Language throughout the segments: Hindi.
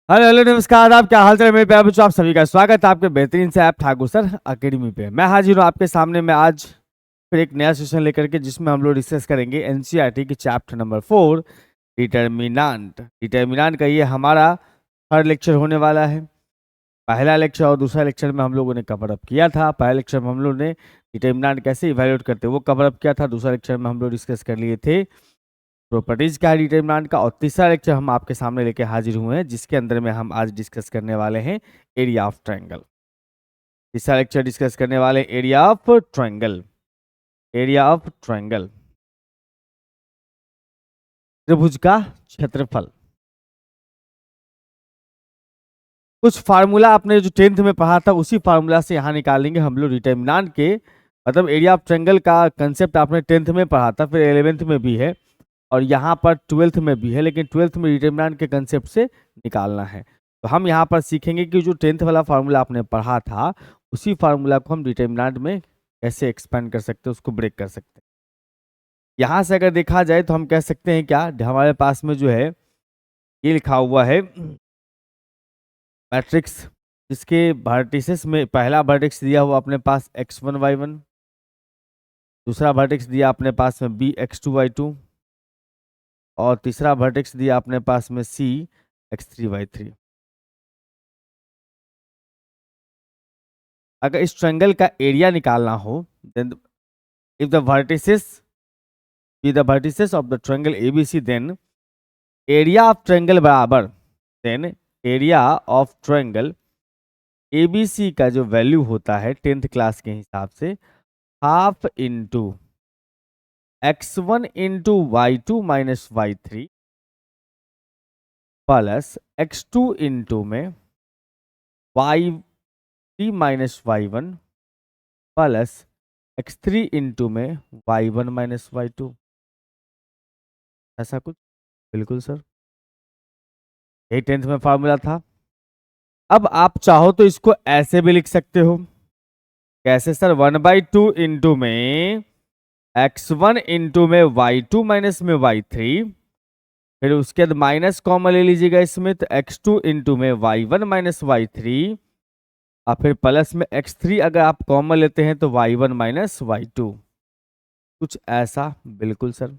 हेलो हेलो नमस्कार। आप क्या हाल चाल है मेरे प्यारे बच्चों? आप सभी का स्वागत है आपके बेहतरीन से ऐप ठाकुर सर अकेडमी पे। मैं हाजिर हूँ आपके सामने में आज फिर एक नया सेशन लेकर के, जिसमें हम लोग डिस्कस करेंगे एनसीईआरटी की चैप्टर नंबर 4 डिटर्मिनेंट। डिटर्मिनेंट का ये हमारा थर्ड लेक्चर होने वाला है। पहला लेक्चर और दूसरा लेक्चर में हम लोगों ने कवर अप किया था। पहले लेक्चर में हम लोग ने डिटर्मिनेंट कैसे इवेल्युएट करते हैं वो कवर अप किया था। दूसरा लेक्चर में हम लोग डिस्कस कर लिए थे प्रॉपर्टीज क्या है डिटरमिनेंट का। और तीसरा लेक्चर हम आपके सामने लेके हाजिर हुए हैं, जिसके अंदर में हम आज डिस्कस करने वाले हैं एरिया ऑफ ट्रायंगल। तीसरा लेक्चर डिस्कस करने वाले area of triangle. Area of triangle, त्रिभुज का क्षेत्रफल। कुछ फार्मूला आपने जो 10th में पढ़ा था उसी फार्मूला से यहाँ निकालेंगे हम लोग डिटरमिनेंट के। मतलब एरिया ऑफ ट्रायंगल का कंसेप्ट आपने 10th में पढ़ा था, फिर 11th में भी है और यहाँ पर 12th में भी है, लेकिन 12th में डिटरमिनेंट के कंसेप्ट से निकालना है। तो हम यहाँ पर सीखेंगे कि जो 10th वाला फार्मूला आपने पढ़ा था उसी फार्मूला को हम डिटरमिनेंट में कैसे एक्सपेंड कर सकते हैं, उसको ब्रेक कर सकते हैं। यहाँ से अगर देखा जाए तो हम कह सकते हैं क्या, हमारे पास में जो है ये लिखा हुआ है मैट्रिक्स, जिसके वर्टिसेस में पहला वर्टेक्स दिया हुआ अपने पास x1 y1, दूसरा वर्टेक्स दिया अपने पास में b x2 y2 और तीसरा वर्टेक्स दिया अपने पास में c x3 y3। अगर इस ट्रायंगल का एरिया निकालना हो, then if the vertices be the vertices of the triangle ABC, then area of triangle बराबर, then area of triangle ABC का जो वैल्यू होता है 10th क्लास के हिसाब से half into x1 into y2 minus y3 plus x2 into में y3 minus y1 plus x3 into में y1 माइनस y2। ऐसा कुछ? बिल्कुल सर, यही 10th में फॉर्मूला था। अब आप चाहो तो इसको ऐसे भी लिख सकते हो। कैसे सर? 1/2 इंटू में x1 इंटू में y2 माइनस में y3, फिर उसके बाद माइनस कॉमन ले लीजिएगा इसमें, तो x2 इंटू में y1 माइनस y3 और फिर प्लस में x3 अगर आप कॉमन लेते हैं तो y1 माइनस y2। कुछ ऐसा? बिल्कुल सर।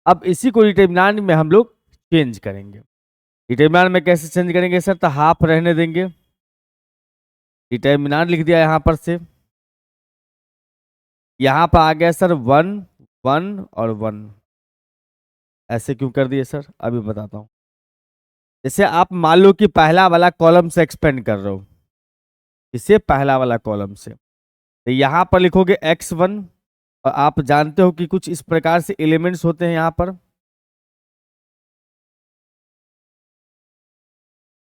अब इसी को डिटरमिनेंट में हम लोग चेंज करेंगे। डिटरमिनेंट में कैसे चेंज करेंगे सर? तो हाफ रहने देंगे, डिटरमिनेंट लिख दिया यहां पर से, यहां पर आ गया सर 1 1 और 1। ऐसे क्यों कर दिए सर? अभी बताता हूं। जैसे आप मान लो कि पहला वाला कॉलम से एक्सपेंड कर रहे हो, इसे पहला वाला कॉलम से, तो यहां पर लिखोगे x1 और आप जानते हो कि कुछ इस प्रकार से एलिमेंट्स होते हैं यहां पर।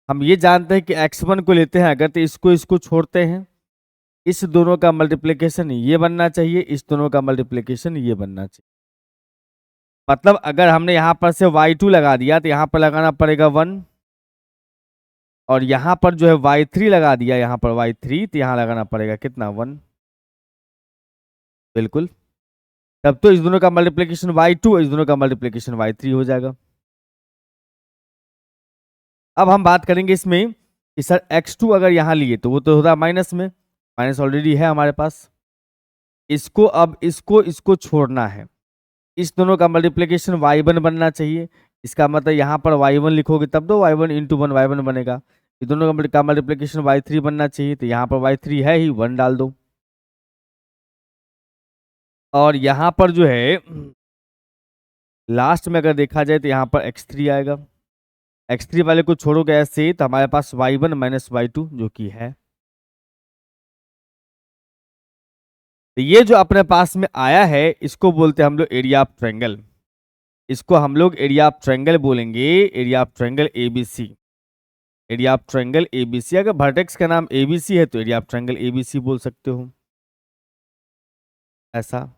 हम ये जानते हैं कि x1 को लेते हैं अगर, तो इसको इसको छोड़ते हैं, इस दोनों का मल्टीप्लिकेशन ये बनना चाहिए, इस दोनों का मल्टीप्लिकेशन ये बनना चाहिए। मतलब अगर हमने यहां पर से y2 लगा दिया तो यहां पर लगाना पड़ेगा 1, और यहां पर जो है y3 लगा दिया, यहां पर y3 तो यहां लगाना पड़ेगा कितना? 1। बिल्कुल, तब तो इस दोनों का मल्टीप्लिकेशन y2, इस दोनों का मल्टीप्लिकेशन y3 हो जाएगा। अब हम बात करेंगे इसमें कि सर x2 अगर यहां लिए तो वो तो होता माइनस में, माइनस ऑलरेडी है हमारे पास। इसको अब इसको छोड़ना है, इस दोनों का मल्टीप्लिकेशन y1 बनना चाहिए। इसका मतलब यहाँ पर y1 लिखोगे तब तो y1 इंटू 1 y1 बनेगा। इस दोनों का मल्टीप्लिकेशन y3 बनना चाहिए, तो यहाँ पर y3 है ही, 1 डाल दो। और यहाँ पर जो है लास्ट में अगर देखा जाए तो यहाँ पर x3 आएगा। x3 वाले को छोड़ोगे ऐसे तो हमारे पास y1 माइनस y2 जो कि है। तो ये जो अपने पास में आया है इसको बोलते हैं हम लोग एरिया ऑफ ट्रायंगल। इसको हम लोग एरिया ऑफ ट्रायंगल बोलेंगे, area of triangle ABC. Area of triangle ABC, अगर वर्टेक्स का नाम एबीसी है तो एरिया ऑफ ट्रायंगल एबीसी बोल सकते हो। ऐसा।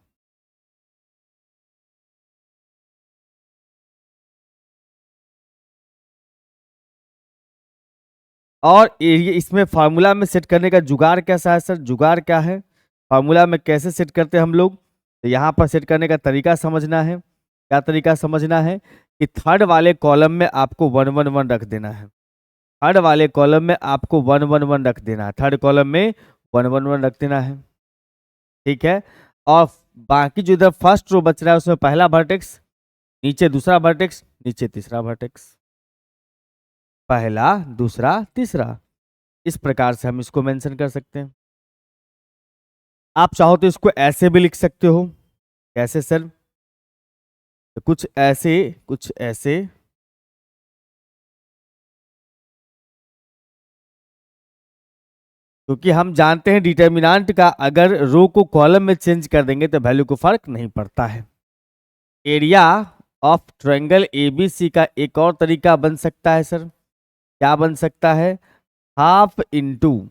और एरिया इसमें फार्मूला में सेट करने का जुगाड़ कैसा है सर? जुगाड़ क्या है, फार्मूला में कैसे सेट करते हैं हम लोग? तो यहाँ पर सेट करने का तरीका समझना है। क्या तरीका समझना है कि थर्ड वाले कॉलम में आपको 1 1 1 रख देना है। थर्ड वाले कॉलम में आपको 1 1 1 रख देना है, थर्ड कॉलम में 1 1 1 रख देना है, ठीक है। और बाकी जो इधर फर्स्ट रो बच रहा है उसमें पहला वर्टेक्स, नीचे दूसरा वर्टेक्स, नीचे तीसरा वर्टेक्स, पहला दूसरा तीसरा, इस प्रकार से हम इसको मेंशन कर सकते हैं। आप चाहो तो इसको ऐसे भी लिख सकते हो। कैसे सर? तो कुछ ऐसे, कुछ ऐसे, क्योंकि हम जानते हैं डिटर्मिनेंट का अगर रो को कॉलम में चेंज कर देंगे तो वैल्यू को फर्क नहीं पड़ता है। एरिया ऑफ ट्रायंगल एबीसी का एक और तरीका बन सकता है सर, क्या बन सकता है? हाफ इंटू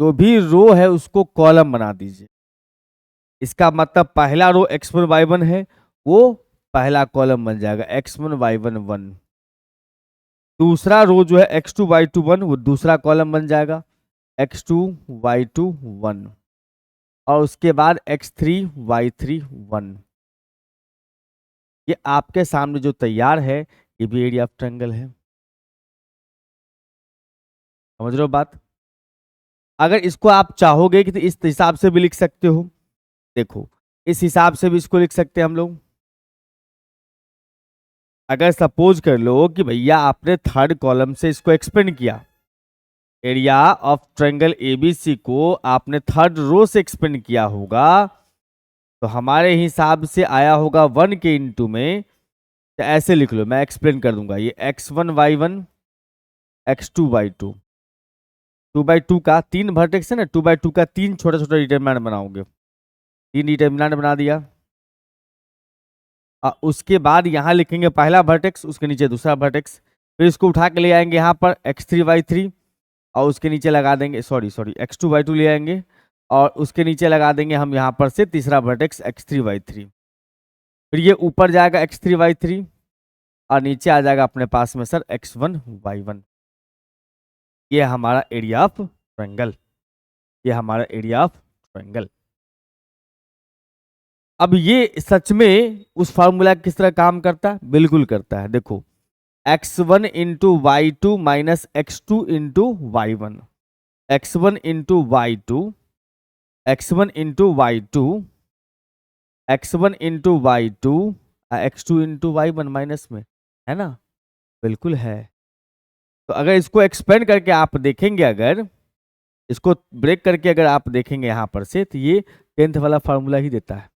जो भी रो है उसको कॉलम बना दीजिए। इसका मतलब पहला रो x1 y1 है, वो पहला कॉलम बन जाएगा x1 y1 1। दूसरा रो जो है x2 y2 1, वो दूसरा कॉलम बन जाएगा x2 y2 1। और उसके बाद x3 y3 1। ये आपके सामने जो तैयार है ये भी एरिया ऑफ ट्रायंगल है। समझ रहे हो बात? अगर इसको आप चाहोगे कि तो इस हिसाब से भी लिख सकते हो। देखो इस हिसाब से भी इसको लिख सकते हैं हम लोग। अगर सपोज कर लो कि भैया आपने थर्ड कॉलम से इसको एक्सपेंड किया, एरिया ऑफ ट्रायंगल एबीसी को आपने थर्ड रो से एक्सपेंड किया होगा, तो हमारे हिसाब से आया होगा 1 के इंटू में। तो ऐसे लिख लो, मैं एक्सप्लेन कर दूंगा। ये x1 y1 x2 y2, 2/2 का 3 वर्टेक्स है ना, 2/2 का 3 छोटा छोटा डिटरमिनेंट बनाओगे, 3 डिटरमिनेंट बना दिया। उसके बाद यहां लिखेंगे पहला वर्टेक्स, उसके नीचे दूसरा वर्टेक्स, फिर इसको उठा के ले आएंगे यहाँ पर x3 y3 और उसके नीचे लगा देंगे, सॉरी x2 y2 ले आएंगे और उसके नीचे लगा देंगे हम यहाँ पर से तीसरा वर्टेक्स x3 y3। फिर ये ऊपर जाएगा x3 y3 और नीचे आ जाएगा अपने पास में सर x1 y1। ये हमारा एरिया ऑफ ट्रायंगल, ये हमारा एरिया ऑफ ट्रायंगल। अब ये सच में उस फार्मूला किस तरह काम करता है? बिल्कुल करता है। देखो x1 into Y two minus x2 into Y one, x1 into Y two, x1 into Y two, x1 into Y two, x2 into Y one minus में, है ना? बिल्कुल है। तो अगर इसको एक्सपेंड करके आप देखेंगे, अगर इसको ब्रेक करके अगर आप देखेंगे यहां पर से, तो ये 10th वाला फार्मूला ही देता है।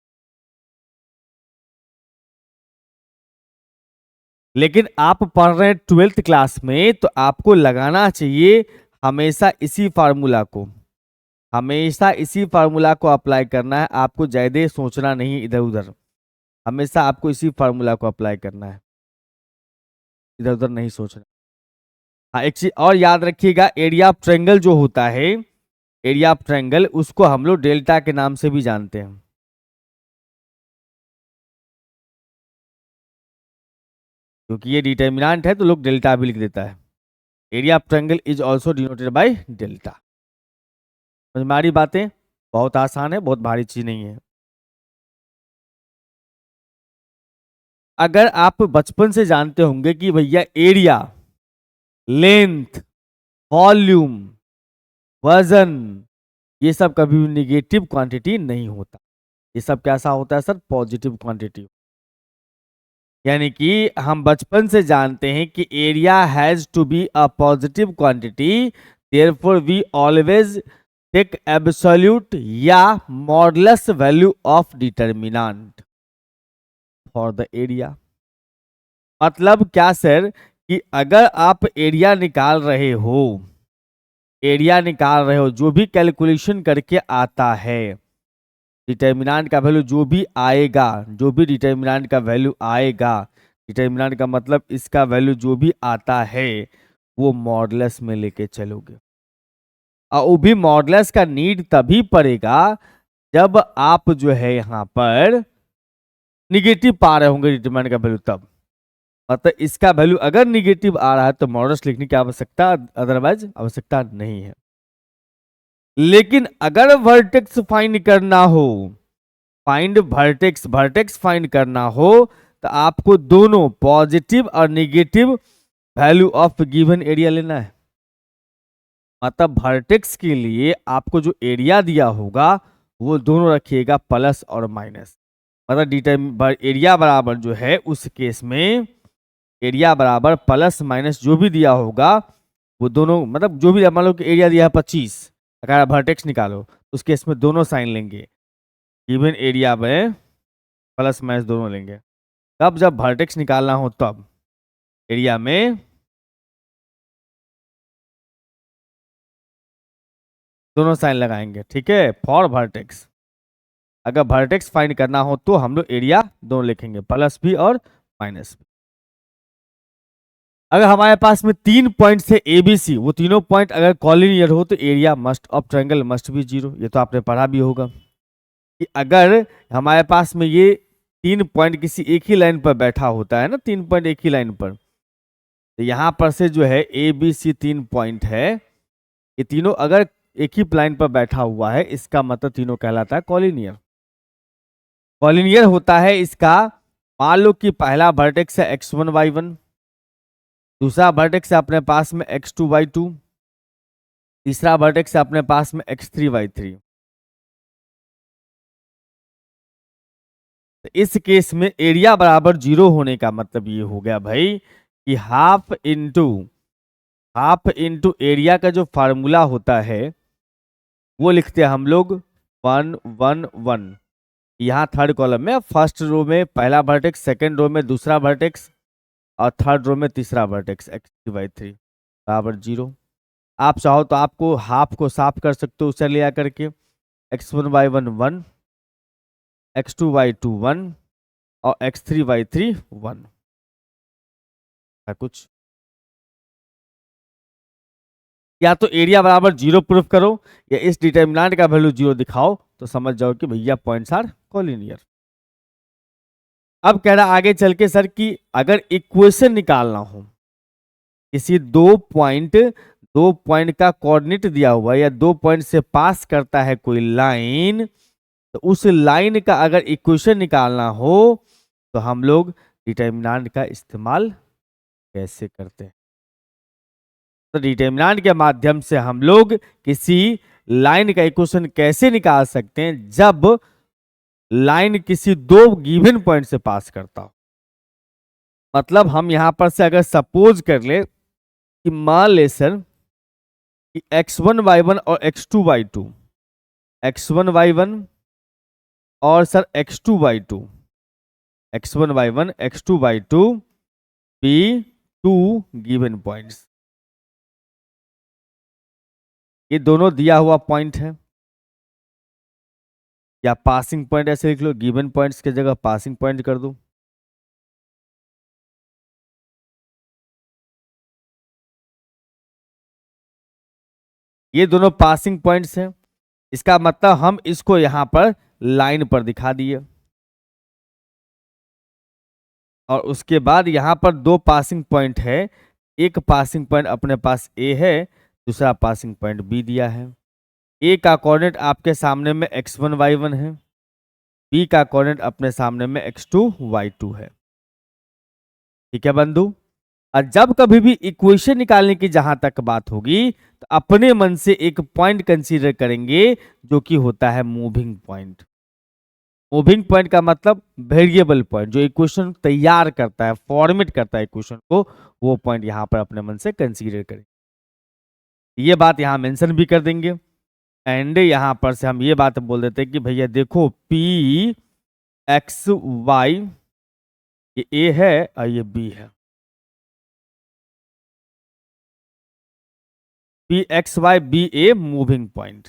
लेकिन आप पढ़ रहे हैं 12th क्लास में, तो आपको लगाना चाहिए हमेशा इसी फार्मूला को, हमेशा इसी फार्मूला को अप्लाई करना है। आपको ज्यादा सोचना नहीं इधर उधर, हमेशा आपको इसी फार्मूला को अप्लाई करना है, इधर उधर नहीं सोचना। हाँ, एक चीज और याद रखिएगा, एरिया ऑफ ट्रायंगल जो होता है, एरिया ऑफ ट्रायंगल उसको हम लोग डेल्टा के नाम से भी जानते हैं। क्योंकि ये डिटर्मिनेंट है तो लोग डेल्टा भी लिख देता है। Area of triangle is also denoted by delta. हमारी बातें बहुत आसान है, बहुत भारी चीज नहीं है। अगर आप बचपन से जानते होंगे कि भैया एरिया, लेंथ, वॉल्यूम, वजन, ये सब कभी भी निगेटिव क्वांटिटी नहीं होता। ये सब कैसा होता है सर? Positive quantity. यानी कि हम बचपन से जानते हैं कि area has to be a positive quantity, therefore we always take absolute या modulus value of determinant for the area. मतलब क्या सर? कि अगर आप एरिया निकाल रहे हो, एरिया निकाल रहे हो, जो भी कैलकुलेशन करके आता है, डिटर्मिनेंट का वैल्यू जो भी आएगा, जो भी डिटर्मिनेंट का वैल्यू आएगा, डिटर्मिनेंट का मतलब इसका वैल्यू जो भी आता है वो मॉडुलस में लेके चलोगे। और वो भी मॉडुलस का नीड तभी पड़ेगा जब आप जो है यहाँ पर निगेटिव पा रहे होंगे डिटर्मिनेंट का वैल्यू, तब। मतलब इसका वैल्यू अगर निगेटिव आ रहा है तो मॉडुलस लिखने की आवश्यकता, अदरवाइज आवश्यकता नहीं है। लेकिन अगर वर्टेक्स फाइंड करना हो, फाइंड वर्टेक्स, वर्टेक्स फाइंड करना हो, तो आपको दोनों पॉजिटिव और negative value of given area लेना है। मतलब वर्टेक्स के लिए आपको जो एरिया दिया होगा वो दोनों रखिएगा प्लस और माइनस। मतलब एरिया बराबर जो है उस केस में एरिया बराबर प्लस माइनस जो भी दिया होगा वो दोनों, मतलब जो भी मान लो कि एरिया दिया है 25, अगर वर्टेक्स निकालो तो उस केस में दोनों साइन लेंगे। गिवन एरिया में प्लस माइनस दोनों लेंगे। तब जब वर्टेक्स निकालना हो तब एरिया में दोनों साइन लगाएंगे। ठीक है, फॉर वर्टेक्स। अगर वर्टेक्स फाइंड करना हो तो हम लोग एरिया दोनों लिखेंगे, प्लस भी और माइनस भी। अगर हमारे पास में 3 पॉइंट है ए बी सी, वो तीनों पॉइंट अगर कॉलिनियर हो तो area must of triangle must be 0। ये तो आपने पढ़ा भी होगा कि अगर हमारे पास में ये 3 पॉइंट किसी एक ही लाइन पर बैठा होता है ना, 3 पॉइंट एक ही लाइन पर, तो यहां पर से जो है ए बी सी 3 पॉइंट है, ये तीनों अगर एक ही लाइन पर बैठा हुआ है, इसका मतलब तीनों कहलाता है कॉलिनियर। कॉलिनियर होता है इसका, मान लो कि पहला वर्टेक्स है x1 y1, दूसरा वर्टेक्स है अपने पास में x2 y2, तीसरा वर्टेक्स है अपने पास में x3 y3। तो इस केस में एरिया बराबर 0 होने का मतलब ये हो गया भाई कि हाफ इंटू एरिया का जो फार्मूला होता है वो लिखते हैं हम लोग 1 1 1। यहाँ थर्ड कॉलम में फर्स्ट रो में पहला वर्टेक्स, सेकंड रो में दूसरा वर्टेक्स और थर्ड रो में तीसरा वर्टेक्स x3 y3 बराबर 0। आप चाहो तो आपको हाफ को साफ कर सकते हो उसे ले आकर के, x1 y1 1, x2 y2 1 और x3 y3 1। कुछ या तो एरिया बराबर 0 प्रूफ करो या इस डिटर्मिनेंट का वैल्यू 0 दिखाओ तो समझ जाओ कि भैया पॉइंट्स आर कॉलिनियर। अब कह रहा आगे चल के सर कि अगर इक्वेशन निकालना हो किसी दो पॉइंट का कोऑर्डिनेट दिया हुआ है या 2 पॉइंट से पास करता है कोई लाइन, तो उस लाइन का अगर इक्वेशन निकालना हो तो हम लोग डिटर्मिनेंट का इस्तेमाल कैसे करते हैं? तो डिटर्मिनेंट के माध्यम से हम लोग किसी लाइन का इक्वेशन कैसे निकाल सकते हैं जब लाइन किसी दो गिवन पॉइंट से पास करता हो। मतलब हम यहां पर से अगर सपोज कर ले कि मान ले सर कि x1 y1 और x2 y2, x1 y1 और sir x2 y2, x1 y1 x2 y2 be 2 given points. ये दोनों दिया हुआ पॉइंट है या पासिंग पॉइंट ऐसे लिख लो, गिवन पॉइंट्स की जगह पासिंग पॉइंट कर दो। ये दोनों पासिंग पॉइंट्स हैं, इसका मतलब हम इसको यहां पर लाइन पर दिखा दिए और उसके बाद यहां पर दो पासिंग पॉइंट है, एक पासिंग पॉइंट अपने पास ए है, दूसरा पासिंग पॉइंट बी दिया है। ए का कोऑर्डिनेट आपके सामने में x1 y1 है, बी का कोऑर्डिनेट अपने सामने में x2 y2 है। ठीक है बंधु। और जब कभी भी इक्वेशन निकालने की जहां तक बात होगी तो अपने मन से एक पॉइंट कंसीडर करेंगे जो कि होता है मूविंग पॉइंट। मूविंग पॉइंट का मतलब वेरिएबल पॉइंट, जो इक्वेशन तैयार करता है, फॉर्मेट करता है इक्वेशन को, वो पॉइंट यहां पर अपने मन से कंसीडर करें। ये बात यहां मेंशन भी कर देंगे एंड यहां पर से हम ये बात बोल देते हैं कि भैया देखो पी एक्स वाई ये ए है और ये बी है। पी एक्स वाई बी ए मूविंग पॉइंट।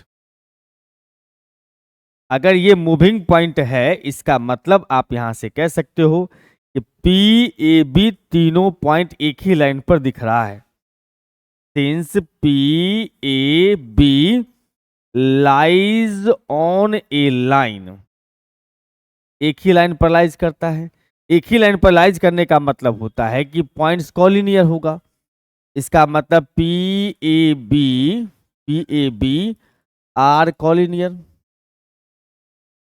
अगर ये मूविंग पॉइंट है इसका मतलब आप यहां से कह सकते हो कि पी ए बी तीनों पॉइंट एक ही लाइन पर दिख रहा है। Since P A B lies on a line, एक ही लाइन पर लाइज करता है। एक ही लाइन पर लाइज करने का मतलब होता है कि पॉइंट्स कॉलिनियर होगा। इसका मतलब P A B are collinear.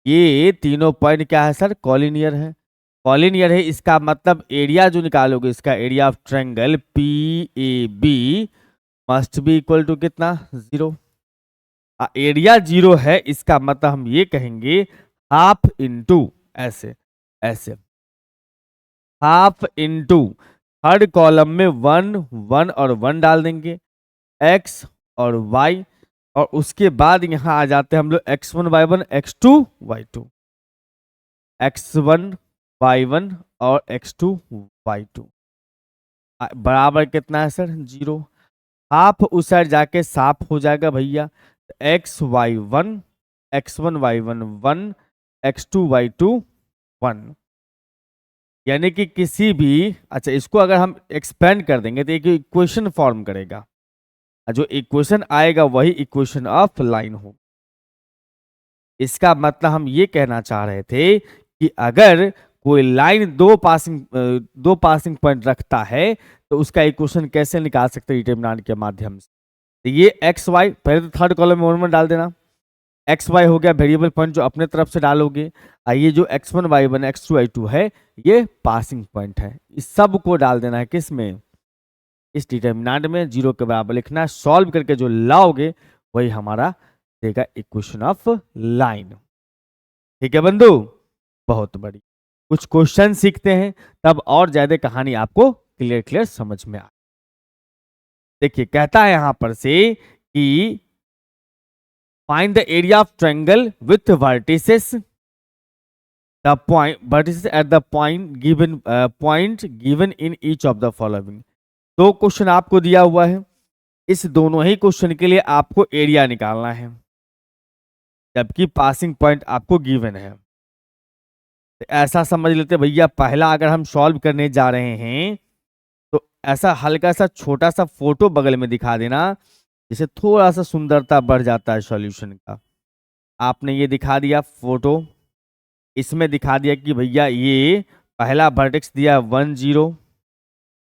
ये तीनों पॉइंट क्या है सर? कॉलिनियर है। कॉलिनियर है इसका मतलब एरिया जो निकालोगे इसका area of triangle P A B must be equal to कितना 0। एरिया 0 है, इसका मतलब हम ये कहेंगे हाफ इंटू, ऐसे ऐसे हाफ इंटू थर्ड कॉलम में 1 1 और 1 डाल देंगे, x और y, और उसके बाद यहां आ जाते हैं हम लोग x1 y1 x2 y2, x1 y1 और x2 y2 बराबर कितना है सर 0। हाफ उस साइड जाके साफ हो जाएगा भैया, x1 y1 1 x2 y2 1, यानी कि किसी भी, अच्छा इसको अगर हम एक्सपेंड कर देंगे तो एक इक्वेशन फॉर्म करेगा, जो इक्वेशन आएगा वही इक्वेशन ऑफ लाइन हो। इसका मतलब हम ये कहना चाह रहे थे कि अगर कोई लाइन दो पासिंग पॉइंट रखता है तो उसका इक्वेशन कैसे निकाल सकते हैं डिटरमिनेंट के माध्यम से। तो ये एक्स वाई, पहले तो थर्ड कॉलम में 1 1 डाल देना, एक्स वाई हो गया वेरिएबल पॉइंट जो अपने तरफ से डालोगे, ये जो x1 y1 x2 y2 है ये पासिंग पॉइंट है, इस सब को डाल देना है किस में, इस डिटरमिनेंट में, 0 के बराबर लिखना है, सॉल्व करके जो लाओगे वही हमारा देगा इक्वेशन ऑफ लाइन। ठीक है बंधु, बहुत बड़ी, कुछ क्वेश्चन सीखते हैं तब और ज्यादा कहानी आपको क्लियर समझ में आ। देखिए कहता है यहां पर से कि find the area of triangle with vertices, the point vertices at the point given in each of the following. दो क्वेश्चन आपको दिया हुआ है, इस दोनों ही क्वेश्चन के लिए आपको एरिया निकालना है, जबकि पासिंग पॉइंट आपको गिवन है। तो ऐसा समझ लेते भैया, पहला अगर हम सॉल्व करने जा रहे हैं तो ऐसा हल्का सा छोटा सा फोटो बगल में दिखा देना, जिससे थोड़ा सा सुंदरता बढ़ जाता है सॉल्यूशन का। आपने ये दिखा दिया फोटो, इसमें दिखा दिया कि भैया ये पहला वर्टेक्स दिया 1 0,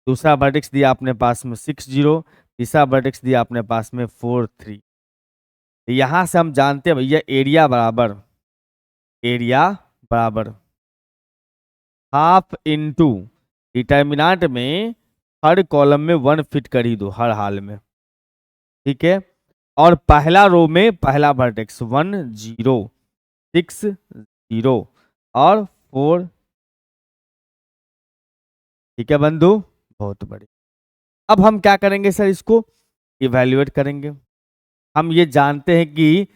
दूसरा वर्टेक्स दिया अपने पास में 6 0, तीसरा वर्टेक्स दिया अपने पास में 4 3। यहां से हम जानते हैं भैया एरिया बराबर हाफ इंटू डिटरमिनेंट में हर कॉलम में 1 फिट कर ही दो हर हाल में, ठीक है, और पहला रो में पहला वर्टेक्स 1 0 6 0 और 4। ठीक है बंधु, बहुत बड़ी। अब हम क्या करेंगे सर, इसको इवैल्यूएट करेंगे। हम ये जानते हैं कि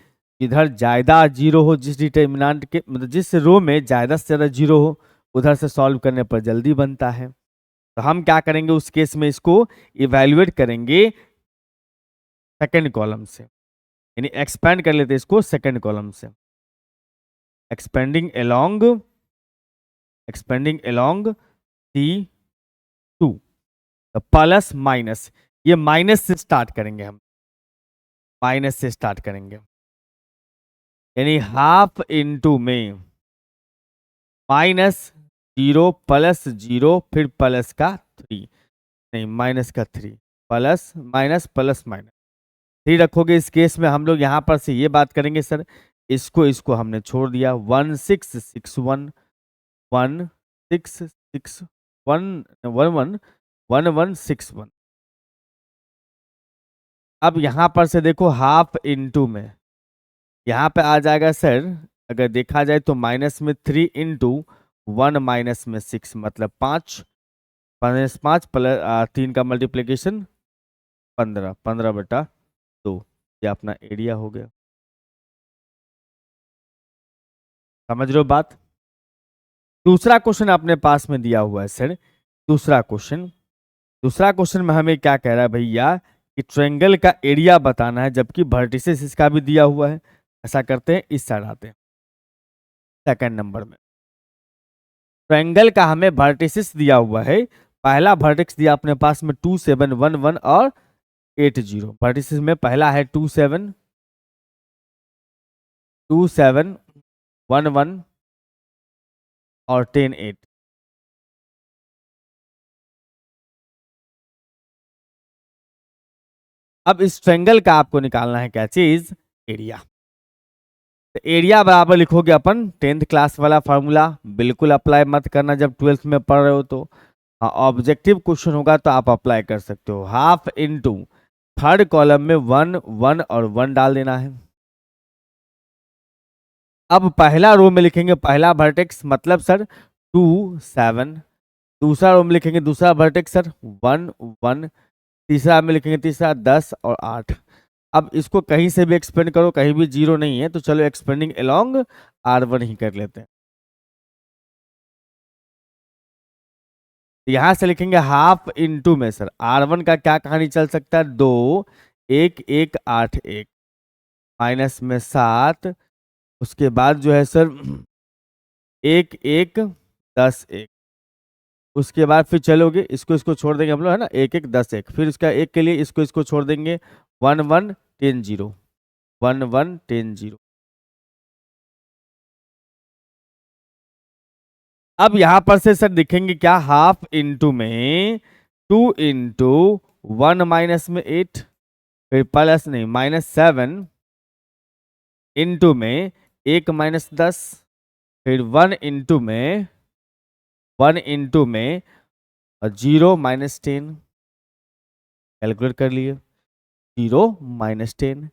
इधर ज्यादा 0 हो, जिस डिटरमिनेंट के मतलब जिस रो में ज्यादा से ज्यादा 0 हो उधर से सॉल्व करने पर जल्दी बनता है। तो हम क्या करेंगे उस केस में, इसको इवैल्यूएट करेंगे सेकंड कॉलम से, यानी एक्सपेंड कर लेते हैं इसको सेकंड कॉलम से, expanding along C2, plus minus, ये माइनस से स्टार्ट करेंगे हम, माइनस से स्टार्ट करेंगे, यानी हाफ इंटू में -0 प्लस 0 फिर प्लस का 3, नहीं माइनस का 3, प्लस माइनस प्लस माइनस 3 रखोगे। इस केस में हम लोग यहाँ पर से ये बात करेंगे सर, इसको हमने छोड़ दिया, 1 6 6 1 1 6 6 1 1 1 1 1 6 1। अब यहाँ पर से देखो हाफ इंटू में, यहाँ पे आ जाएगा सर, अगर देखा जाए तो माइनस में 3 इंटू 1 माइनस में 6 मतलब 5 5 प्लस 3 का मल्टीप्लीकेशन 15 15 बटा 2, ये अपना एरिया हो गया। समझ रहे हो बात। दूसरा क्वेश्चन अपने पास में दिया हुआ है सर, दूसरा क्वेश्चन में हमें क्या कह रहा है भैया कि ट्रायंगल का एरिया बताना है, जबकि वर्टिसेस इसका भी दिया हुआ है। ऐसा करते हैं, इस साइड आते हैं, सेकंड नंबर में ट्रायंगल का हमें वर्टिसेस दिया हुआ है। पहला वर्टेक्स दिया अपने पास में 2 7 1 1 और 8 0, वर्टिसेस में पहला है 2 7 1 1 और 10 8। अब इस ट्रायंगल का आपको निकालना है क्या चीज, एरिया। तो एरिया बराबर लिखोगे अपन 10th क्लास वाला फार्मूला, बिल्कुल अप्लाई मत करना जब 12th में पढ़ रहे हो तो, हाँ ऑब्जेक्टिव क्वेश्चन होगा तो आप अप्लाई कर सकते हो। हाफ इंटू थर्ड कॉलम में 1 1 और 1 डाल देना है। अब पहला रो में लिखेंगे पहला वर्टेक्स मतलब सर 2 7, दूसरा रो में लिखेंगे दूसरा वर्टेक्स सर 1 1, तीसरा में लिखेंगे तीसरा 10 और 8। अब इसको कहीं से भी एक्सपेंड करो, कहीं भी जीरो नहीं है तो चलो एक्सपेंडिंग अलोंग R1 ही कर लेते हैं। यहां से लिखेंगे हाफ इनटू में सर R1 का क्या कहानी चल सकता है, 2 1 1 8 1 माइनस में 7, उसके बाद जो है सर 1 1 10 1, उसके बाद फिर चलोगे इसको इसको छोड़ देंगे हम लोग है ना, 1 1 10 1, फिर इसका एक के लिए इसको इसको छोड़ देंगे 1 1 10 0 1 1 10 0। अब यहां पर से सर दिखेंगे क्या, हाफ इनटू में 2 इंटू 1 माइनस में 8, फिर प्लस नहीं -7 इंटू में 1 माइनस 10, फिर 1 इंटू में 0 माइनस 10, कैलकुलेट कर लिए 0 माइनस 10।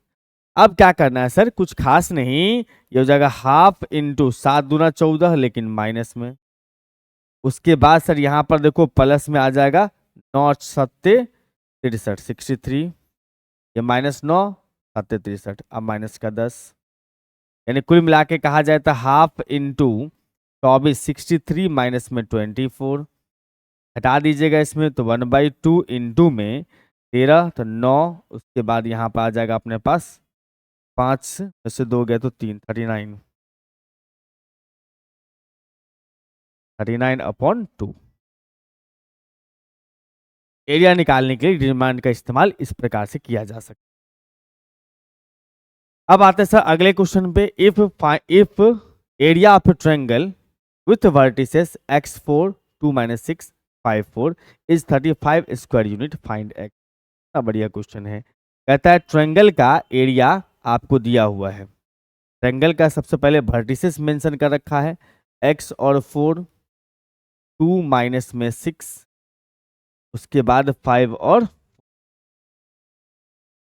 अब क्या करना है सर, कुछ खास नहीं, ये हो जाएगा हाफ इंटू 7 दूना 14 लेकिन माइनस में। उसके बाद सर यहाँ पर देखो प्लस में आ जाएगा 9 सत्ते 63 63, ये -9 सत्ते 63, अब माइनस का 10, यानी कुल मिला के कहा जाए तो हाफ इंटू 24 63 माइनस में 24, हटा दीजिएगा इसमें तो 1/2 इंटू में 13 तो 9, उसके बाद यहाँ पर आ जाएगा अपने पास 5 में से 2 गए तो 3 39 39/2। एरिया निकालने के लिए डिटरमिनेंट का इस्तेमाल इस प्रकार से किया जा सकता है। अब आते हैं सर अगले क्वेश्चन पे, if area of triangle with vertices x4 2 - 6 5 4 is 35 square unit, find x। बढ़िया क्वेश्चन है। कहता है ट्रायंगल का एरिया आपको दिया हुआ है, ट्रायंगल का सबसे पहले वर्टिसेस मेंशन कर रखा है x और 4, 2 माइनस में 6, उसके बाद 5 और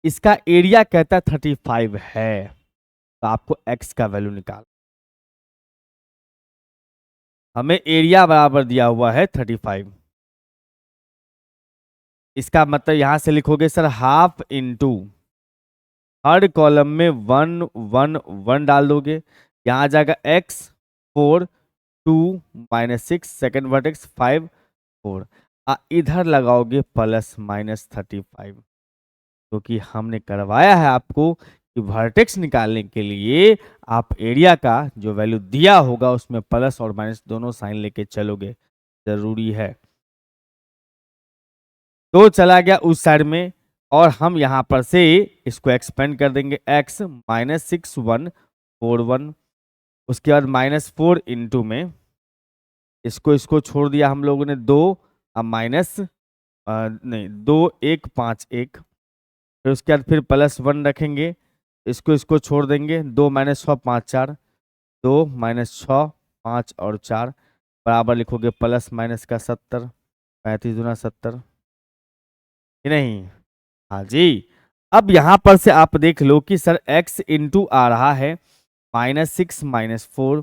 इसका एरिया कहता है 35 है, तो आपको x का वैल्यू निकाल, हमें एरिया बराबर दिया हुआ है 35। इसका मतलब यहां से लिखोगे सर हाफ इंटू, हर कॉलम में 1 1 1 डाल दोगे, यहां आ जाएगा x 4 2 - 6, सेकेंड वर्टेक्स 5 4, इधर लगाओगे प्लस -35, क्योंकि हमने करवाया है आपको कि वर्टेक्स निकालने के लिए आप एरिया का जो वैल्यू दिया होगा उसमें प्लस और माइनस दोनों साइन लेके चलोगे, जरूरी है। तो चला गया उस साइड में और हम यहां पर से इसको एक्सपेंड कर देंगे x -6 1 4 1, उसके बाद -4 इंटू में इसको इसको छोड़ दिया हम लोगों ने 2, अब माइनस नहीं 2 1 5 1, फिर उसके बाद फिर +1 रखेंगे, इसको इसको छोड़ देंगे 2 - 6 5 4, 2 - 6 5 और 4 बराबर लिखोगे प्लस माइनस का 70, 35 दूना 70, नहीं, हाँ जी। अब यहां पर से आप देख लो कि सर x इंटू आ रहा है -6 -4,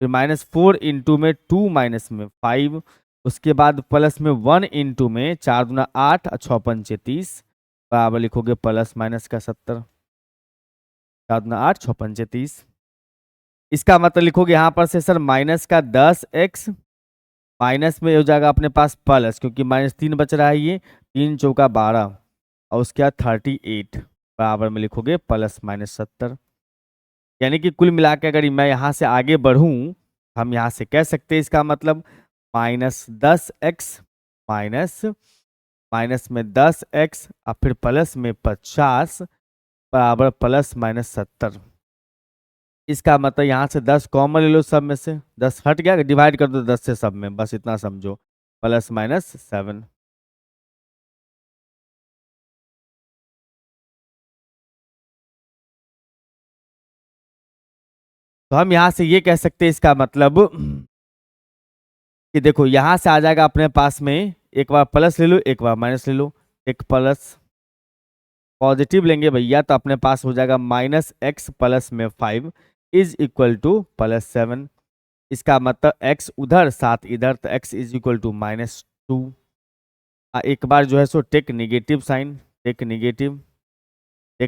फिर -4 इंटू में 2 माइनस में 5, उसके बाद प्लस में 1 इंटू में 4 दूना 8 और 6 पंचे 30 बराबर लिखोगे प्लस माइनस का 70, 4 दूना 8 6 पंचे 30। इसका मतलब लिखोगे यहां पर से सर माइनस का 10x, माइनस में हो जाएगा अपने पास प्लस, क्योंकि -3 बच रहा है, ये 3 चौका 12 और उसके बाद 38 बराबर में लिखोगे प्लस -70। यानी कि कुल मिला के अगर मैं यहाँ से आगे बढ़ूँ, हम यहाँ से कह सकते हैं इसका मतलब -10x माइनस में 10x और फिर प्लस में 50 बराबर प्लस -70। इसका मतलब यहाँ से 10 कॉमन ले लो, सब में से 10 हट गया, डिवाइड कर दो 10 से सब में, बस इतना समझो, +-7। तो हम यहाँ से ये कह सकते हैं इसका मतलब कि देखो यहाँ से आ जाएगा अपने पास में, एक बार प्लस ले लो एक बार माइनस ले लो, एक प्लस पॉजिटिव लेंगे भैया तो अपने पास हो जाएगा -x प्लस में 5 इज इक्वल टू +7। इसका मतलब x उधर 7 इधर, तो x इज इक्वल टू -2। एक बार जो है सो take negative sign, take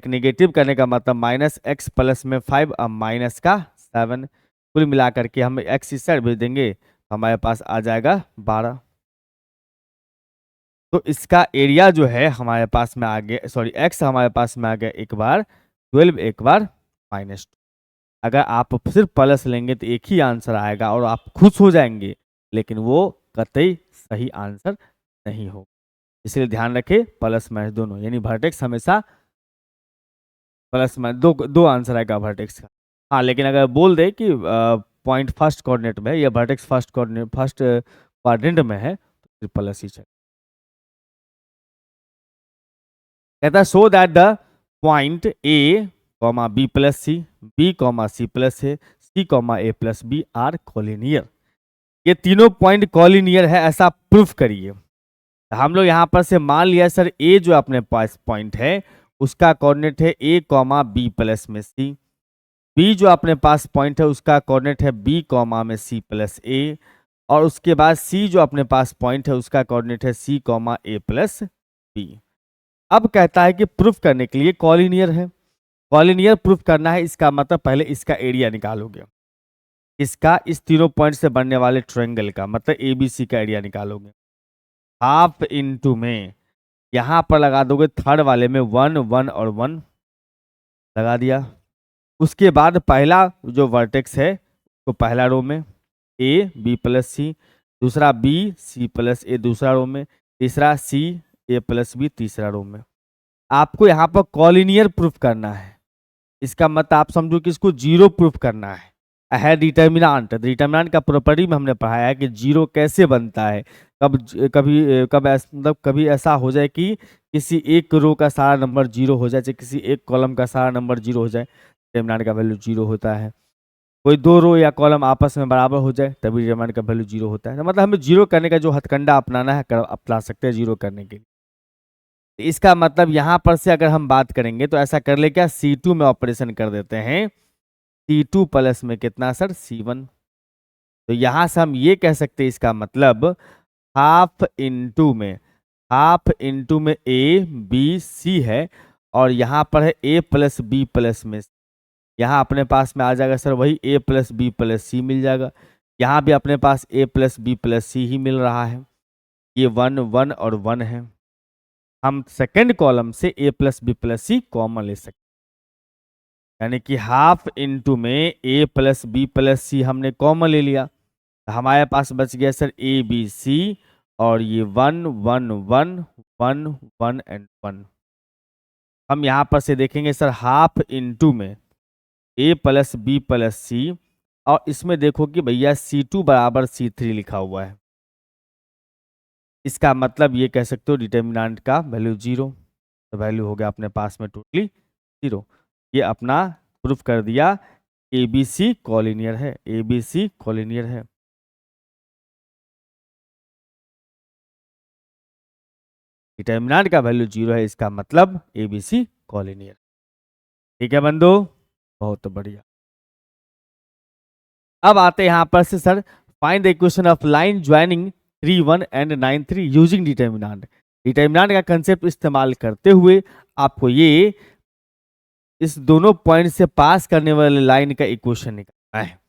negative करने का मतलब -x प्लस में 5 अब माइनस का 7, कुल मिलाकर के हम x इस साइड भेज देंगे तो हमारे पास आ जाएगा 12। तो इसका एरिया जो है हमारे पास में आ गया, सॉरी x हमारे पास में आ गया एक बार 12, एक बार -2। अगर आप सिर्फ प्लस लेंगे तो एक ही आंसर आएगा और आप खुश हो जाएंगे, लेकिन वो कतई सही आंसर नहीं हो। इसलिए ध्यान रखें प्लस माइनस दोनों, यानी वर्टेक्स हमेशा प्लस माइनस दो आंसर आएगा वर्टेक्स का। हाँ, लेकिन अगर बोल दे कि पॉइंट फर्स्ट कोऑर्डिनेट में है या वर्टेक्स फर्स्ट क्वाड्रेंट में है तो फिर प्लस ही चले। कहता है so that the point A comma B plus C, B comma C plus A, C comma A plus B are collinear. ये तीनों पॉइंट कॉलिनियर है ऐसा प्रूफ करिए। हम लोग यहाँ पर से मान लिया सर ए जो अपने पास पॉइंट है उसका कोऑर्डिनेट है ए कॉमा बी प्लस में सी, बी जो अपने पास पॉइंट है उसका कोऑर्डिनेट है बी कॉमा में सी प्लस ए, और उसके बाद सी जो अपने पास पॉइंट है उसका कोऑर्डिनेट है सी कॉमा ए प्लस बी। अब कहता है कि प्रूफ करने के लिए कॉलिनियर है, कॉलिनियर प्रूफ करना है, इसका मतलब पहले इसका एरिया निकालोगे, इसका इस तीनों पॉइंट से बनने वाले ट्रायंगल का मतलब एबीसी का एरिया निकालोगे। हाफ इनटू में यहां पर लगा दोगे थर्ड वाले में 1 1 और 1 लगा दिया। उसके बाद पहला जो वर्टेक्स है तो पहला रो में ए बी प्लस सी, दूसरा बी सी प्लस ए दूसरा रो में, तीसरा सी ए प्लस बी तीसरा रो में। आपको यहाँ पर कॉलिनियर प्रूफ करना है, इसका मतलब आप समझो कि इसको जीरो प्रूफ करना है डिटर्मिनेंट। डिटर्मिनेंट का प्रॉपर्टी में हमने पढ़ाया है कि जीरो कैसे बनता है। मतलब कभी ऐसा हो जाए कि किसी एक रो का सारा नंबर जीरो हो जाए, चाहे किसी एक कॉलम का सारा नंबर जीरो हो जाए, डिटर्मिनेंट का वैल्यू जीरो होता है। कोई दो रो या कॉलम आपस में बराबर हो जाए तभी डिटर्मिनेंट का वैल्यू जीरो होता है। तो मतलब हमें जीरो करने का जो हथकंडा अपनाना है अपना सकते हैं जीरो करने के लिए। इसका मतलब यहां पर से अगर हम बात करेंगे तो ऐसा कर ले क्या, C2 में ऑपरेशन कर देते हैं, C2 प्लस में कितना सर C1। तो यहां से हम ये कह सकते हैं इसका मतलब हाफ इंटू में ए बी सी है और यहाँ पर है ए प्लस बी प्लस में, यहाँ अपने पास में आ जाएगा सर वही ए प्लस बी प्लस सी मिल जाएगा। यहाँ भी अपने पास ए प्लस बी प्लस सी ही मिल रहा है, ये 1 1 और 1 है। हम सेकेंड कॉलम से ए प्लस बी प्लस सी कॉमन ले सकते, यानी कि हाफ इंटू में ए प्लस बी प्लस सी हमने कॉमन ले लिया, तो हमारे पास बच गया सर ए बी सी और ये 1 1 1 1 1 एंड 1। हम यहाँ पर से देखेंगे सर हाफ इंटू में ए प्लस बी प्लस सी और इसमें देखो कि भैया C2 बराबर C3 लिखा हुआ है। इसका मतलब ये कह सकते हो डिटर्मिनेंट का वैल्यू जीरो, तो वैल्यू हो गया अपने पास में टोटली जीरो। ये अपना प्रूफ कर दिया ABC कॉलिनियर है, ABC कॉलिनियर है। डिटर्मिनेंट का वैल्यू जीरो है, इसका मतलब ABC कॉलिनियर। ठीक है बंधु, बहुत बढ़िया। अब आते हैं यहां पर से sir find the equation of line joining 3 1 and 9 3 using determinant. Determinant का कंसेप्ट इस्तेमाल करते हुए आपको ये इस दोनों पॉइंट से पास करने वाले लाइन का इक्वेशन निकालना है।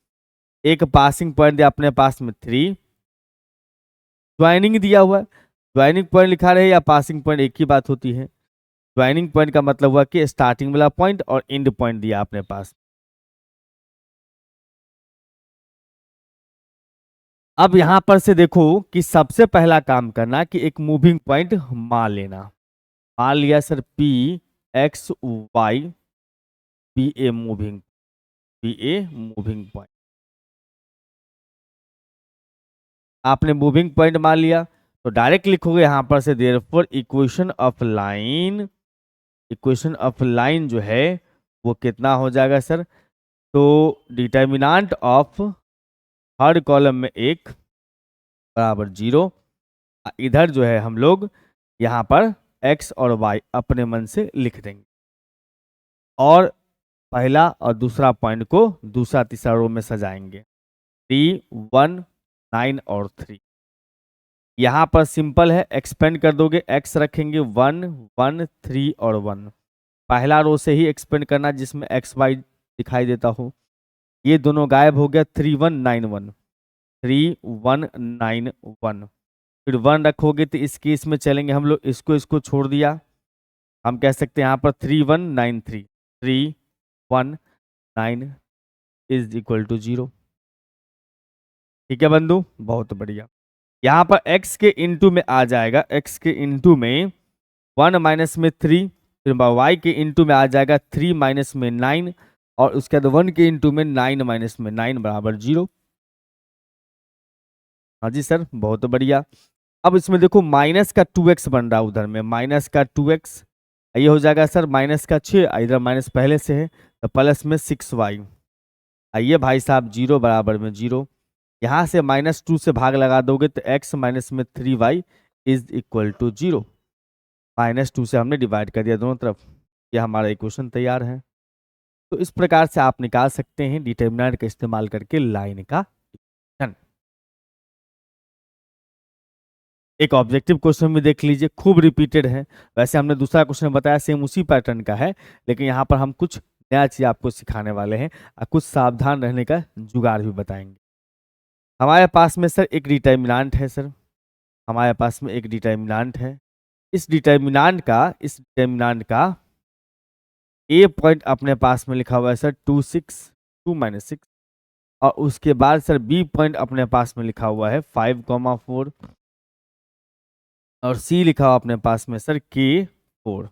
एक पासिंग पॉइंट दिया अपने पास में 3, ज्वाइनिंग दिया हुआ है, ज्वाइनिंग पॉइंट लिखा रहे या पासिंग पॉइंट एक ही बात होती है। ज्वाइनिंग पॉइंट का मतलब हुआ कि स्टार्टिंग वाला पॉइंट और एंड पॉइंट दिया अपने पास। अब यहां पर से देखो कि सबसे पहला काम करना कि एक मूविंग पॉइंट मान लेना। मान लिया sir P X Y P A moving point, आपने मूविंग पॉइंट मान लिया तो डायरेक्ट लिखोगे यहां पर से देयरफॉर इक्वेशन ऑफ लाइन जो है वो कितना हो जाएगा सर, तो डिटर्मिनेंट ऑफ हर कॉलम में 1 बराबर 0। इधर जो है हम लोग यहाँ पर एक्स और वाई अपने मन से लिख देंगे और पहला और दूसरा पॉइंट को दूसरा तीसरा रो में सजाएंगे 3, 1, 9 और 3। यहाँ पर सिंपल है, एक्सपेंड कर दोगे, एक्स रखेंगे 1, 1, 3 और 1। पहला रो से ही एक्सपेंड करना जिसमें एक्स वाई दिखाई देता हो। ये दोनों गायब हो गया 3, 1, 9, 1, 3, 1, 9, 1। फिर 1 रखोगे तो इस केस में चलेंगे हम लोग, इसको छोड़ दिया, हम कह सकते हैं यहाँ पर 3, 1, 9, 3, 3, 1, 9 इज इक्वल टू 0। ठीक है बंधु, बहुत बढ़िया। यहाँ पर x के इंटू में आ जाएगा, x के इंटू में 1 माइनस में 3, फिर y के इंटू में आ जाएगा 3 माइनस में 9 और उसके बाद 1 के इंटू में 9 माइनस में 9 बराबर 0। हाँ जी सर, बहुत बढ़िया। अब इसमें देखो माइनस का 2x बन रहा है, उधर में माइनस का 2x, ये हो जाएगा सर माइनस का 6, इधर माइनस पहले से है तो प्लस में 6y। आइए भाई साहब 0 बराबर में 0, यहाँ से -2 से भाग लगा दोगे तो x माइनस में 3y इज इक्वल टू 0। -2 से हमने डिवाइड कर दिया दोनों तरफ, ये हमारा इक्वेशन तैयार है। तो इस प्रकार से आप निकाल सकते हैं डिटर्मिनेंट का इस्तेमाल करके लाइन का इक्वेशन। एक ऑब्जेक्टिव क्वेश्चन भी देख लीजिए, खूब रिपीटेड है। वैसे हमने दूसरा क्वेश्चन बताया सेम उसी पैटर्न का है, लेकिन यहाँ पर हम कुछ नया चीज आपको सिखाने वाले हैं और कुछ सावधान रहने का जुगाड़ भी बताएंगे। हमारे पास में सर एक डिटर्मिनेंट है, सर हमारे पास में एक डिटर्मिनेंट है। इस डिटर्मिनेंट का ए पॉइंट अपने पास में लिखा हुआ है सर 2, 6, 2 - 6 और उसके बाद सर बी पॉइंट अपने पास में लिखा हुआ है 5, 4 और सी लिखा हुआ अपने पास में सर के 4।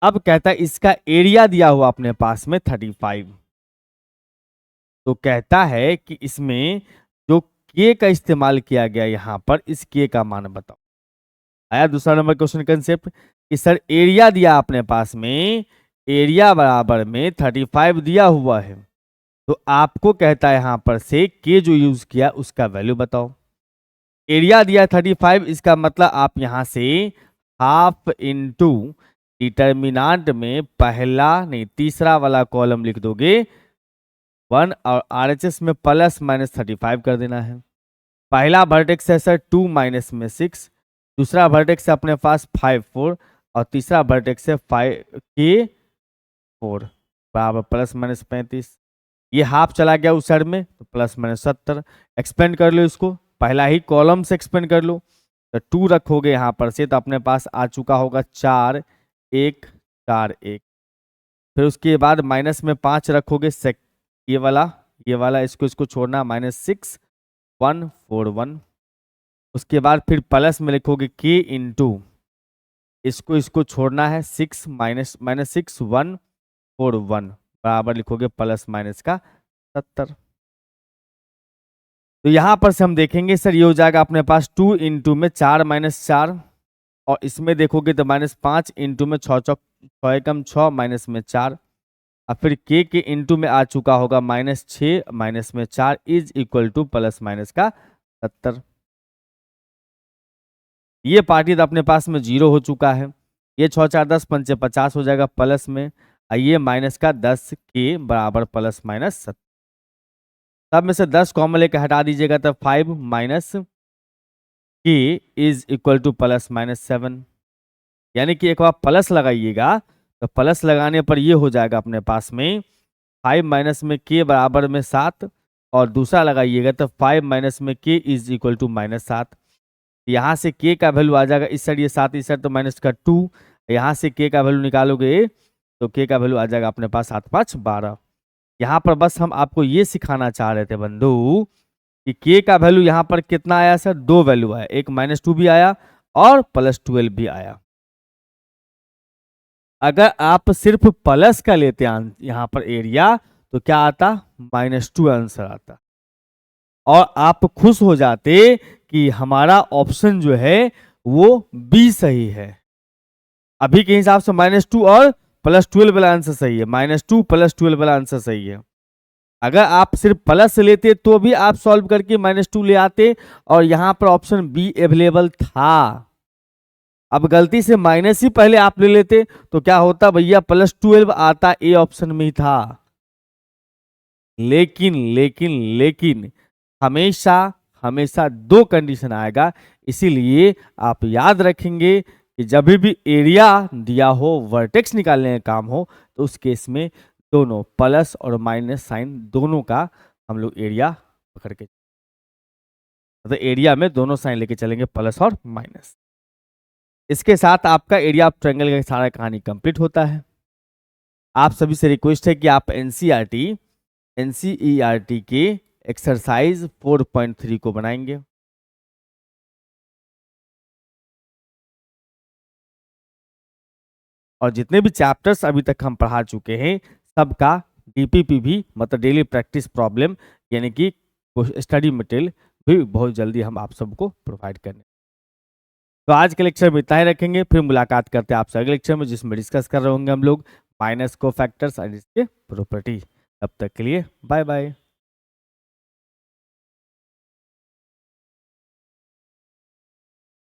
अब कहता है इसका एरिया दिया हुआ अपने पास में 35, तो कहता है कि इसमें जो के का इस्तेमाल किया गया यहाँ पर, इस के का मान बताओ। आया दूसरा नंबर क्वेश्चन कंसेप्ट कि सर एरिया दिया अपने पास में, एरिया बराबर में 35 दिया हुआ है, तो आपको कहता है यहाँ पर से के जो यूज किया उसका वैल्यू बताओ। एरिया दिया 35, इसका मतलब आप यहाँ से हाफ इंटू डिटर्मिनेंट में पहला नहीं तीसरा वाला कॉलम लिख दोगे 1 और RHS में प्लस माइनस 35 कर देना है। पहला वर्टेक्स है सर 2 माइनस में 6, दूसरा वर्टेक्स है अपने पास 5, 4 और तीसरा वर्टेक्स है 5 के 4 बराबर प्लस माइनस 35। ये हाफ चला गया उस साइड में तो प्लस माइनस 70। एक्सपेंड कर लो इसको, पहला ही कॉलम से एक्सपेंड कर लो, तो 2 रखोगे यहाँ पर से तो अपने पास आ चुका होगा 4, 1, 4, 1। फिर उसके बाद माइनस में 5 रखोगे, ये वाला इसको छोड़ना -6, 1, 4, 1। उसके बाद फिर प्लस में लिखोगे के इंटू इसको छोड़ना है 6 -6, 1, 4, 1 बराबर लिखोगे प्लस माइनस का 70। तो यहां पर से हम देखेंगे सर ये हो जाएगा अपने पास 2 इंटू में 4 - 4 और इसमें देखोगे तो -5 इंटू में 6 6 6 माइनस में 4 और फिर के इंटू में आ चुका होगा -6 माइनस में 4 is equal two plus minus का 70। ये पार्टी तो अपने पास में 0 हो चुका है। ये 6 4 10 5 50 हो जाएगा प्लस में, और ये माइनस का 10 के बराबर प्लस माइनस 70। तब में से 10 कॉमन लेकर हटा दीजिएगा तब 5 माइनस के is equal two plus minus 7। यानी कि एक बार प्लस लगाइएगा तो प्लस लगाने पर ये हो जाएगा अपने पास में 5 माइनस में के बराबर में 7 और दूसरा लगाइएगा तो 5 माइनस में के इज इक्वल टू -7। यहाँ से के का वैल्यू आ जाएगा इस साइड, ये 7 इस साइड तो माइनस का 2, यहाँ से के का वैल्यू निकालोगे तो के का वैल्यू आ जाएगा अपने पास 7 5 12। यहाँ पर बस हम आपको ये सिखाना चाह रहे थे बंधु कि के का वैल्यू यहाँ पर कितना आया सर, 2 वैल्यू आया, एक -2 भी आया और +12 भी आया। अगर आप सिर्फ प्लस का लेते यहाँ पर एरिया तो क्या आता, -2 आंसर आता और आप खुश हो जाते कि हमारा ऑप्शन जो है वो बी सही है। अभी के हिसाब से -2 और +12 वाला आंसर सही है, -2 +12 वाला आंसर सही है। अगर आप सिर्फ प्लस लेते तो भी आप सॉल्व करके -2 ले आते और यहां पर ऑप्शन बी अवेलेबल था। अब गलती से माइनस ही पहले आप ले लेते तो क्या होता भैया, +12 आता, ए ऑप्शन में ही था। लेकिन लेकिन लेकिन हमेशा हमेशा दो कंडीशन आएगा, इसीलिए आप याद रखेंगे कि जब भी एरिया दिया हो, वर्टेक्स निकालने का काम हो, तो उस केस में दोनों प्लस और माइनस साइन दोनों का हम लोग एरिया पकड़ के, मतलब एरिया में दोनों साइन लेके चलेंगे, प्लस और माइनस। इसके साथ आपका एरिया ऑफ ट्रायंगल का सारा कहानी कंप्लीट होता है। आप सभी से रिक्वेस्ट है कि आप एनसीईआरटी के एक्सरसाइज 4.3 को बनाएंगे। और जितने भी चैप्टर्स अभी तक हम पढ़ा चुके हैं सबका डीपीपी भी, मतलब डेली प्रैक्टिस प्रॉब्लम, यानी कि स्टडी मटेरियल भी बहुत जल्दी हम आप सबको प्रोवाइड करने। तो आज के लेक्चर में इतना ही रखेंगे, फिर मुलाकात करते हैं आपसे अगले लेक्चर में, जिसमें डिस्कस कर रहे होंगे हम लोग माइनस को फैक्टर्स और इसके प्रॉपर्टी। तब तक के लिए बाय बाय।